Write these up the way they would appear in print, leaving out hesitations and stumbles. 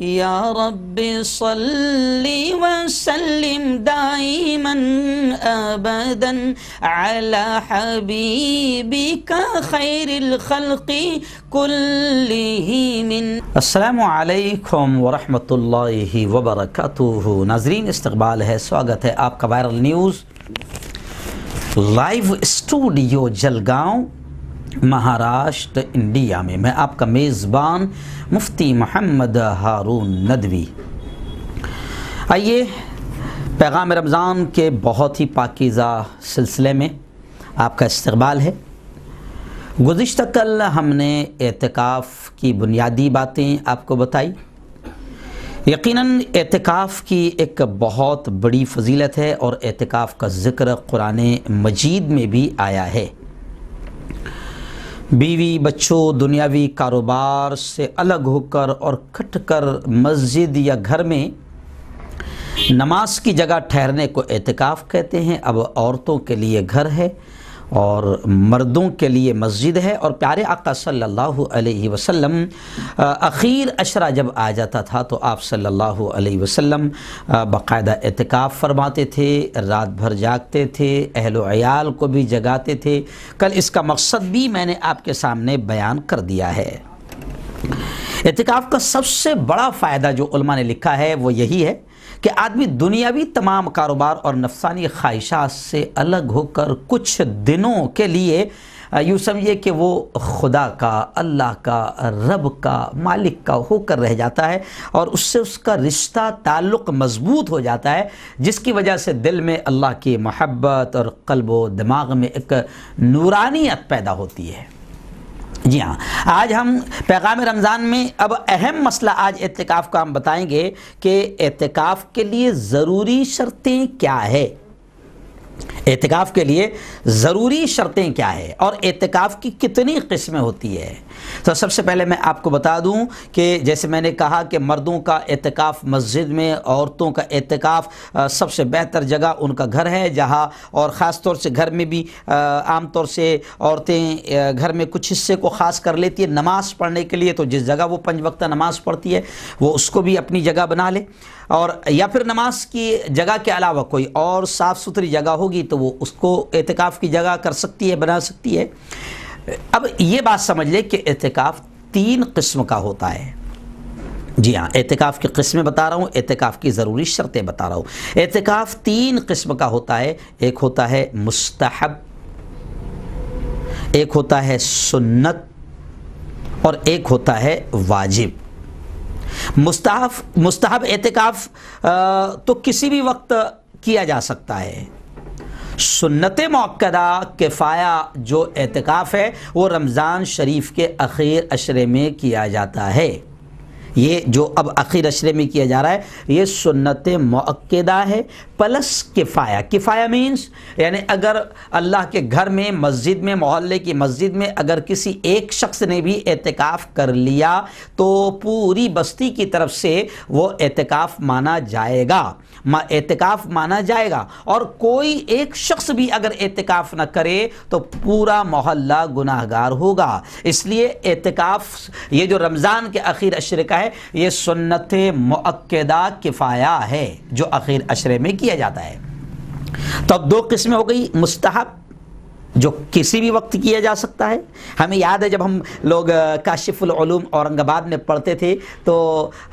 یا رب صلی وسلم دائما ابدا علی حبیبک خیر الخلق کلہم۔ السلام علیکم ورحمۃ اللہ وبرکاتہ۔ ناظرین، استقبال ہے، سواگت ہے آپ کا viral news live studio Jalgaon, Maharashtra, India میں۔ میں آپ کا میزبان مفتی محمد ہارون ندوی۔ آئیے پیغام رمضان کے بہت ہی پاکیزہ سلسلے میں آپ کا استقبال ہے۔ گزشتہ کل ہم نے اعتکاف کی بنیادی باتیں آپ کو بتائی۔ یقیناً اعتکاف کی ایک بہت بڑی فضیلت ہے اور اعتکاف کا ذکر قرآن مجید میں بھی آیا ہے۔ بیوی بچوں دنیاوی کاروبار سے الگ ہو کر اور کٹ کر مسجد یا گھر میں نماز کی جگہ ٹھہرنے کو اعتکاف کہتے ہیں۔ اب عورتوں کے لیے گھر ہے اور مردوں کے لیے مسجد ہے، اور پیارے آقا صلی اللہ علیہ وسلم اخیر عشرہ جب آ جاتا تھا تو آپ صلی اللہ علیہ وسلم باقاعدہ اعتکاف فرماتے تھے، رات بھر جاگتے تھے، اہل و عیال کو بھی جگاتے تھے۔ کل اس کا مقصد بھی میں نے آپ کے سامنے بیان کر دیا ہے۔ اعتکاف کا سب سے بڑا فائدہ جو علماء نے لکھا ہے وہ یہی ہے کہ آدمی دنیاوی تمام کاروبار اور نفسانی خواہشات سے الگ ہو کر کچھ دنوں کے لیے یوں سمجھے کہ وہ خدا کا، اللہ کا، رب کا، مالک کا ہو کر رہ جاتا ہے، اور اس سے اس کا رشتہ تعلق مضبوط ہو جاتا ہے، جس کی وجہ سے دل میں اللہ کی محبت اور قلب و دماغ میں ایک نورانیت پیدا ہوتی ہے۔ جی ہاں، آج ہم پیغام رمضان میں اب اہم مسئلہ آج اعتکاف کا ہم بتائیں گے کہ اعتکاف کے لیے ضروری شرطیں کیا ہے۔ اعتکاف کے لیے ضروری شرطیں کیا ہے اور اعتکاف کی کتنی قسمیں ہوتی ہے۔ تو سب سے پہلے میں آپ کو بتا دوں کہ جیسے میں نے کہا کہ مردوں کا اعتکاف مسجد میں، عورتوں کا اعتکاف سب سے بہتر جگہ ان کا گھر ہے، جہاں اور خاص طور سے گھر میں بھی عام طور سے عورتیں گھر میں کچھ حصے کو خاص کر لیتی ہے نماز پڑھنے کے لیے، تو جس جگہ وہ 5 وقتہ نماز پڑھتی ہے وہ اس کو بھی اپنی جگہ بنا لے، اور یا پھر نماز کی جگہ کے علاوہ کوئی اور صاف ستھری جگہ ہوگی تو وہ اس کو اعتکاف کی جگہ کر سکتی ہے، بنا سکتی ہے۔ اب یہ بات سمجھ لے کہ اعتکاف 3 قسم کا ہوتا ہے۔ جی ہاں، اعتکاف کی قسمیں بتا رہا ہوں، اعتکاف کی ضروری شرطیں بتا رہا ہوں۔ اعتکاف 3 قسم کا ہوتا ہے۔ ایک ہوتا ہے مستحب، ایک ہوتا ہے سنت، اور ایک ہوتا ہے واجب۔ مستحب اعتکاف تو کسی بھی وقت کیا جا سکتا ہے۔ سنت مؤکدہ کفایہ جو اعتکاف ہے وہ رمضان شریف کے اخیر عشرے میں کیا جاتا ہے۔ یہ جو اب اخیر عشرے میں کیا جا رہا ہے یہ سنت مؤکدہ ہے پلس کفایہ۔ کفایہ مینس یعنی اگر اللہ کے گھر میں، مسجد میں، محلے کی مسجد میں اگر کسی ایک شخص نے بھی اعتکاف کر لیا تو پوری بستی کی طرف سے وہ اعتکاف مانا جائے گا، اور کوئی ایک شخص بھی اگر اعتکاف نہ کرے تو پورا محلہ گناہگار ہوگا۔ اس لیے اعتکاف یہ جو رمضان کے اخیر عشرے کا ہے یہ سنت مؤکدہ کفایہ ہے جو اخیر عشرے میں کیا جاتا ہے۔ تو اب 2 قسمیں ہو گئی، مستحب جو کسی بھی وقت کیا جا سکتا ہے۔ ہمیں یاد ہے جب ہم لوگ کاشف العلوم اورنگ آباد میں پڑھتے تھے تو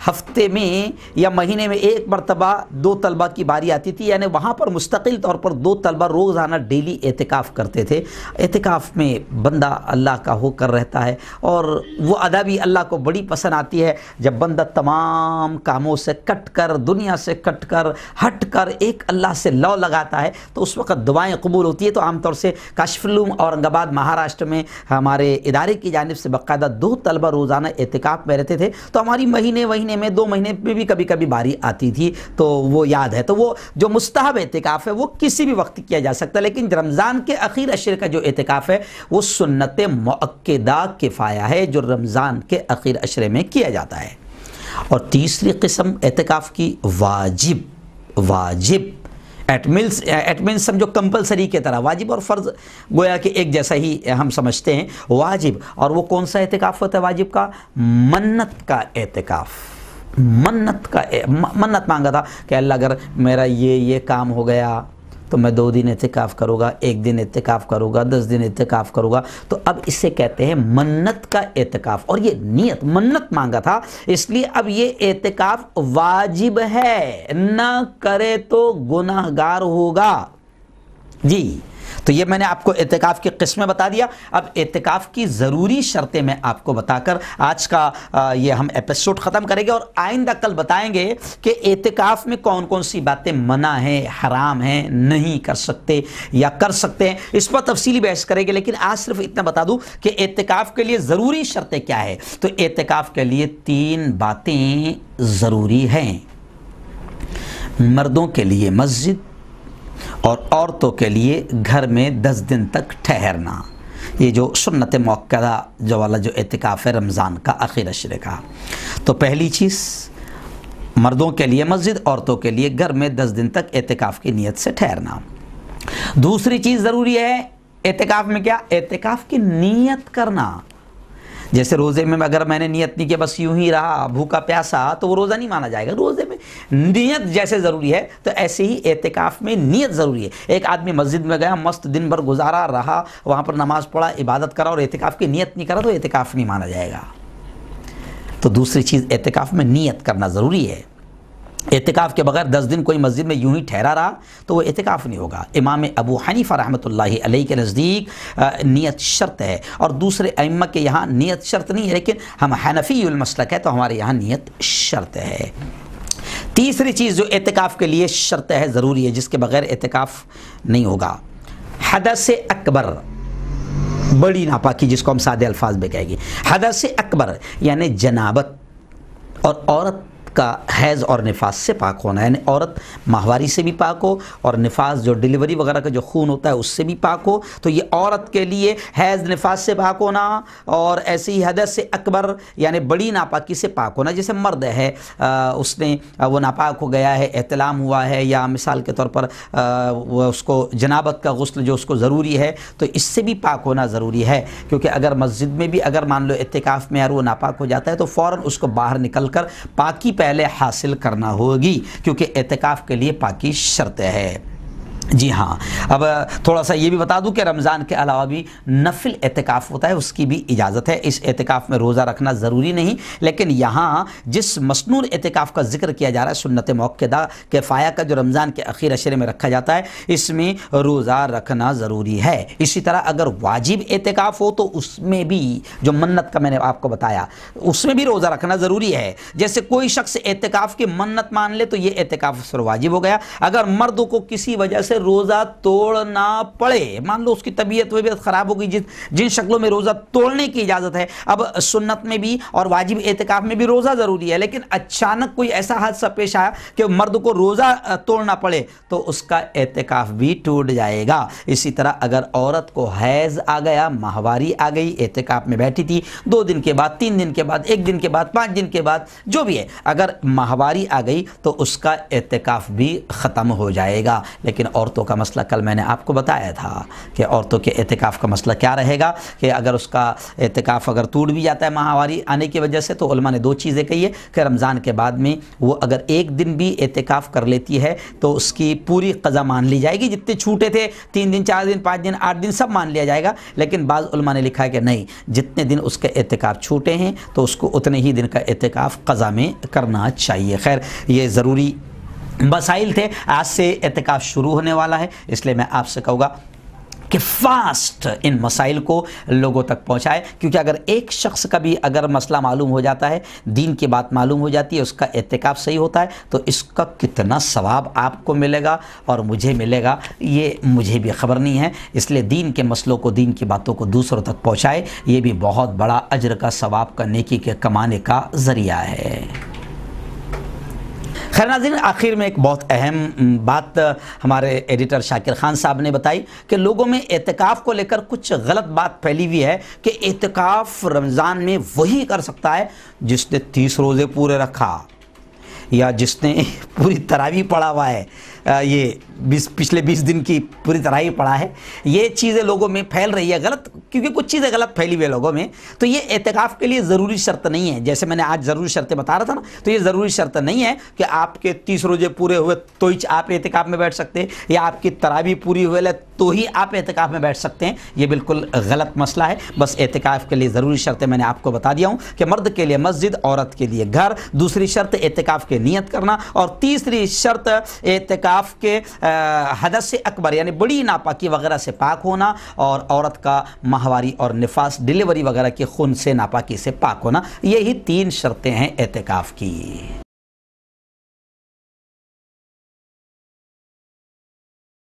ہفتے میں یا مہینے میں 1 مرتبہ 2 طلبہ کی باری آتی تھی، یعنی وہاں پر مستقل طور پر 2 طلبہ روزانہ ڈیلی اعتکاف کرتے تھے۔ اعتکاف میں بندہ اللہ کا ہو کر رہتا ہے، اور وہ ادا بھی اللہ کو بڑی پسند آتی ہے جب بندہ تمام کاموں سے کٹ کر، دنیا سے کٹ کر، ہٹ کر ایک اللہ سے لو لگاتا ہے تو اس وقت دعائیں قبول ہوتی ہے۔ تو عام طور سے کاشف العلوم اورنگ آباد مہاراشٹر میں ہمارے ادارے کی جانب سے باقاعدہ 2 طلبہ روزانہ اعتکاف میں رہتے تھے، تو ہماری مہینے میں 2 مہینے میں بھی کبھی کبھی باری آتی تھی، تو وہ یاد ہے۔ تو وہ جو مستحب اعتکاف ہے وہ کسی بھی وقت کیا جا سکتا ہے، لیکن رمضان کے اخیر عشرے کا جو اعتکاف ہے وہ سنت مؤکدہ کفایہ ہے جو رمضان کے اخیر عشرے میں کیا جاتا ہے۔ اور تیسری قسم اعتکاف کی واجب ایٹ مینس سمجھو کمپلسری کے طرح، واجب اور فرض گویا کہ ایک جیسا ہی ہم سمجھتے ہیں۔ واجب، اور وہ کون سا اعتکاف ہوتا ہے واجب کا؟ منت کا اعتکاف۔ منت مانگا تھا کہ اللہ اگر میرا یہ کام ہو گیا تو میں 2 دن اعتکاف کروں گا، 1 دن اعتکاف کروں گا، 10 دن اعتکاف کروں گا. تو اب اس سے کہتے ہیں منت کا اعتکاف. اور یہ نیت منت مانگا تھا، اس لیے اب یہ اعتکاف واجب ہے، نہ کرے تو گناہ گار ہوگا. جی تو یہ میں نے آپ کو اعتکاف کی قسمیں بتا دیا. اب اعتکاف کی ضروری شرطیں میں آپ کو بتا کر آج کا یہ ہم ایپیسوڈ ختم کریں گے، اور آئندہ کل بتائیں گے کہ اعتکاف میں کون کون سی باتیں منع ہیں، حرام ہیں، نہیں کر سکتے یا کر سکتے ہیں. اس پر تفصیلی بحث کریں گے، لیکن آج صرف اتنا بتا دوں کہ اعتکاف کے لیے ضروری شرطیں کیا ہے. تو اعتکاف کے لیے 3 باتیں ضروری ہیں. مردوں کے لیے مسجد اور عورتوں کے لیے گھر میں 10 دن تک ٹھہرنا. یہ جو سنت موقعہ جو والا جو اعتکاف ہے رمضان کا آخر عشرے کا. تو پہلی چیز مردوں کے لیے مسجد، عورتوں کے لیے گھر میں 10 دن تک اعتکاف کی نیت سے ٹھہرنا. دوسری چیز ضروری ہے اعتکاف میں کیا؟ اعتکاف کی نیت کرنا. جیسے روزے میں اگر میں نے نیت نہیں کہ بس یوں ہی رہا بھوکا پیاسا تو وہ روزہ نہیں مانا جائے گا. روزے میں نیت جیسے ضروری ہے تو ایسے ہی اعتکاف میں نیت ضروری ہے. ایک آدمی مسجد میں گیا، مست دن بھر گزارا رہا، وہاں پر نماز پڑھا، عبادت کرا اور اعتکاف کی نیت نہیں کرا تو اعتکاف نہیں مانا جائے گا. تو دوسری چیز اعتکاف میں نیت کرنا ضروری ہے. اعتکاف کے بغیر 10 دن کوئی مسجد میں یوں ہی ٹھہرا رہا تو وہ اعتکاف نہیں ہوگا. امام ابو حنیفہ رحمۃ اللہ علیہ کے نزدیک نیت شرط ہے، اور دوسرے ائمہ کے یہاں نیت شرط نہیں ہے، لیکن ہم حنفی المسلک ہے تو ہمارے یہاں نیت شرط ہے. تیسری چیز جو اعتکاف کے لیے شرط ہے، ضروری ہے، جس کے بغیر اعتکاف نہیں ہوگا، حدث اکبر، بڑی ناپاکی جس کو ہم سادے الفاظ میں کہیں گے. حدث اکبر یعنی جنابت، اور عورت کا حیض اور نفاس سے پاک ہونا، یعنی عورت ماہواری سے بھی پاک ہو اور نفاس جو ڈیلیوری وغیرہ کا جو خون ہوتا ہے اس سے بھی پاک ہو. تو یہ عورت کے لیے حیض نفاس سے پاک ہونا، اور ایسے ہی حدث سے اکبر یعنی بڑی ناپاکی سے پاک ہونا. جیسے مرد ہے اس نے وہ ناپاک ہو گیا ہے، احتلام ہوا ہے، یا مثال کے طور پر اس کو جنابت کا غسل جو اس کو ضروری ہے، تو اس سے بھی پاک ہونا ضروری ہے. کیونکہ اگر مسجد میں بھی اگر مان لو اعتکاف میں وہ ناپاک ہو جاتا ہے تو فوراً اس کو باہر نکل کر پاکی پہلے حاصل کرنا ہوگی، کیونکہ اعتکاف کے لیے پاکی شرط ہے. جی ہاں، اب تھوڑا سا یہ بھی بتا دوں کہ رمضان کے علاوہ بھی نفل اعتکاف ہوتا ہے، اس کی بھی اجازت ہے. اس اعتکاف میں روزہ رکھنا ضروری نہیں، لیکن یہاں جس مسنون اعتکاف کا ذکر کیا جا رہا ہے سنت موقدہ کفایہ کا جو رمضان کے اخیر عشرے میں رکھا جاتا ہے، اس میں روزہ رکھنا ضروری ہے. اسی طرح اگر واجب اعتکاف ہو تو اس میں بھی جو منت کا میں نے آپ کو بتایا اس میں بھی روزہ رکھنا ضروری ہے. جیسے کوئی شخص اعتکاف کی منت مان لے تو یہ اعتکاف اس پر واجب ہو گیا. اگر مرد کو کسی وجہ سے روزہ توڑنا پڑے، مان لو اس کی طبیعت خراب ہو گئی، جن شکلوں میں روزہ توڑنے کی اجازت ہے. اب سنت میں بھی اور واجب اعتکاف میں بھی روزہ ضروری ہے، لیکن اچانک کوئی ایسا حادثہ پیش آیا کہ مرد کو روزہ توڑنا پڑے تو اس کا اعتکاف بھی ٹوٹ جائے گا. اسی طرح اگر عورت کو حیض آ گیا، ماہواری آ گئی، اعتکاف میں بیٹھی تھی، 2 دن کے بعد، 3 دن کے بعد، 1 دن کے بعد، 5 دن کے بعد، جو بھی ہے، اگر ماہواری آ گئی تو اس کا اعتکاف بھی ختم ہو جائے گا. لیکن عورتوں کا مسئلہ کل میں نے آپ کو بتایا تھا کہ عورتوں کے اعتکاف کا مسئلہ کیا رہے گا، کہ اگر اس کا اعتکاف اگر ٹوٹ بھی جاتا ہے ماہواری آنے کی وجہ سے، تو علماء نے 2 چیزیں کہی ہے کہ رمضان کے بعد میں وہ اگر 1 دن بھی اعتکاف کر لیتی ہے تو اس کی پوری قضا مان لی جائے گی. جتنے چھوٹے تھے 3 دن، 4 دن، 5 دن، 8 دن سب مان لیا جائے گا. لیکن بعض علماء نے لکھا ہے کہ نہیں، جتنے دن اس کے اعتکاف چھوٹے ہیں تو اس کو اتنے ہی دن کا اعتکاف قضا میں کرنا چاہیے. خیر، یہ ضروری مسائل تھے. آج سے اعتکاف شروع ہونے والا ہے، اس لیے میں آپ سے کہوں گا کہ فاسٹ ان مسائل کو لوگوں تک پہنچائے، کیونکہ اگر ایک شخص کا بھی اگر مسئلہ معلوم ہو جاتا ہے، دین کی بات معلوم ہو جاتی ہے، اس کا اعتکاف صحیح ہوتا ہے، تو اس کا کتنا ثواب آپ کو ملے گا اور مجھے ملے گا یہ مجھے بھی خبر نہیں ہے. اس لیے دین کے مسئلوں کو، دین کی باتوں کو دوسروں تک پہنچائے، یہ بھی بہت بڑا اجر کا، ثواب کا، نیکی کے کمانے کا ذریعہ ہے. خیر ناظرین، آخر میں ایک بہت اہم بات ہمارے ایڈیٹر شاکر خان صاحب نے بتائی کہ لوگوں میں اعتکاف کو لے کر کچھ غلط بات پھیلی ہوئی ہے کہ اعتکاف رمضان میں وہی کر سکتا ہے جس نے 30 روزے پورے رکھا یا جس نے پوری تراویح پڑھا ہوا ہے. یہ پچھلے 20 دن کی پوری طرح ہی پڑھا ہے. یہ چیزیں لوگوں میں پھیل رہی ہے غلط، کیونکہ کچھ چیزیں غلط پھیلی ہوئی لوگوں میں. تو یہ اعتکاف کے لیے ضروری شرط نہیں ہے. جیسے میں نے آج ضروری شرطیں بتا رہا تھا نا، تو یہ ضروری شرط نہیں ہے کہ آپ کے 30 روزے پورے ہوئے تو ہی آپ اعتکاف میں بیٹھ سکتے ہیں، یا آپ کی تراویح پوری ہوئے تو ہی آپ اعتکاف میں بیٹھ سکتے ہیں. یہ بالکل غلط مسئلہ ہے. بس اعتکاف کے لیے ضروری شرطیں میں نے آپ کو بتا دیا ہوں کہ مرد کے لیے مسجد، عورت کے لیے گھر. دوسری شرط اعتکاف کی نیت کرنا. اور تیسری شرط اعتکاف کے حدث اکبر یعنی بڑی ناپاکی وغیرہ سے پاک ہونا، اور عورت کا ماہواری اور نفاس ڈیلیوری وغیرہ کے خون سے ناپاکی سے پاک ہونا. یہی 3 شرطیں ہیں اعتکاف کی.